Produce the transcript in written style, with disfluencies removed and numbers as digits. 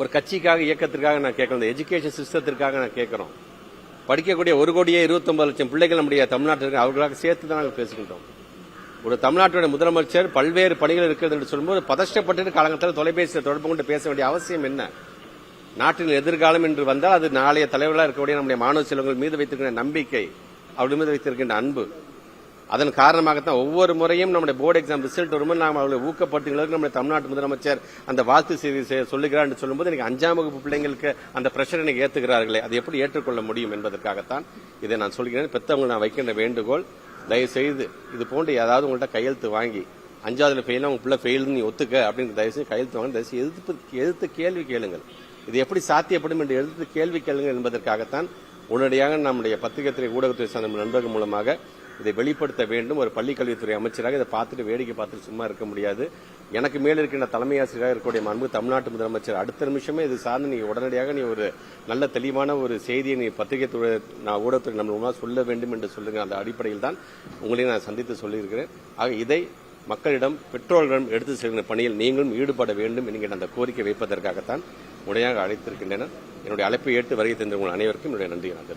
ஒரு கட்சிக்காக இயக்கத்திற்காக நான் கேட்கல, எஜுகேஷன் சிஸ்டத்திற்காக நான் கேட்கிறோம். படிக்கக்கூடிய 1,29,00,000 பிள்ளைகள் நம்முடைய தமிழ்நாட்டில் அவர்களாக சேர்த்து தான் நாங்கள் பேசுகின்றோம். ஒரு தமிழ்நாட்டுடைய முதலமைச்சர் பல்வேறு பணிகள் இருக்கிறது என்று சொல்லும்போது பதஷ்டப்பட்டு காலகட்டத்தில் தொலைபேசியில் தொடர்பு கொண்டு பேச வேண்டிய அவசியம் என்ன? நாட்டின் எதிர்காலம் என்று வந்தால் அது நாளைய தலைவர்களாக இருக்கக்கூடிய நம்முடைய மாணவ செல்வங்கள் மீது வைத்திருக்கின்ற நம்பிக்கை, அவர்கள் மீது வைத்திருக்கின்ற அன்பு. அதன் காரணமாகத்தான் ஒவ்வொரு முறையும் நம்முடைய போர்டு எக்ஸாம் ரிசல்ட் வரும்போது நாம் அவர்களை ஊக்கப்படுத்துங்களுக்கு நம்முடைய தமிழ்நாட்டு முதலமைச்சர் அந்த வாழ்த்து செய்தி சொல்லுகிறார் என்று சொல்லும்போது எனக்கு 5ஆம் வகுப்பு பிள்ளைங்களுக்கு அந்த பிரஷர் எனக்கு ஏற்றுகிறார்களே, அது எப்படி ஏற்றுக்கொள்ள முடியும் என்பதற்காகத்தான் இதை நான் சொல்கிறேன். பெற்றவங்க நான் வைக்கின்ற வேண்டுகோள், தயவு செய்து இது போன்று ஏதாவது உங்கள்கிட்ட கையெழுத்து வாங்கி 5ஆவதுல ஃபெயில் உங்க பிள்ளை ஃபெயில் நீ ஒத்துக்க அப்படின்னு தயவு செய்து கையெழுத்து வாங்க, தயவு செய்து எதிர்த்து கேள்வி கேளுங்கள். இது எப்படி சாத்தியப்படும் என்று எதிர்த்து கேள்வி கேளுங்கள் என்பதற்காகத்தான் உடனடியாக நம்முடைய பத்திரிகை ஊடகத்துறை சார்ந்த நண்பர்கள் மூலமாக இதை வெளிப்படுத்த வேண்டும். ஒரு பள்ளிக்கல்வித்துறை அமைச்சராக இதை பார்த்துட்டு வேடிக்கை பார்த்துட்டு சும்மா இருக்க முடியாது. எனக்கு மேல் இருக்கின்ற தலைமை ஆசிரியராக இருக்கக்கூடிய மாண்பு தமிழ்நாட்டு முதலமைச்சர் அடுத்த நிமிஷமே இது சார்ந்து நீ உடனடியாக நீ ஒரு நல்ல தெளிவான ஒரு செய்தியை நீ பத்திரிகை ஊடகத்துறை நம்ம சொல்ல வேண்டும் என்று சொல்லுங்க. அந்த அடிப்படையில் தான் உங்களையும் நான் சந்தித்து சொல்லியிருக்கிறேன். ஆக இதை மக்களிடம் பெற்றோர்களிடம் எடுத்து செல்கிற பணியில் நீங்களும் ஈடுபட வேண்டும் என்கிற அந்த கோரிக்கை வைப்பதற்காகத்தான் உடையாக அழைத்திருக்கின்றனர். என்னுடைய அழைப்பை ஏற்று வருகை தந்த உங்கள் அனைவருக்கும் என்னுடைய நன்றி.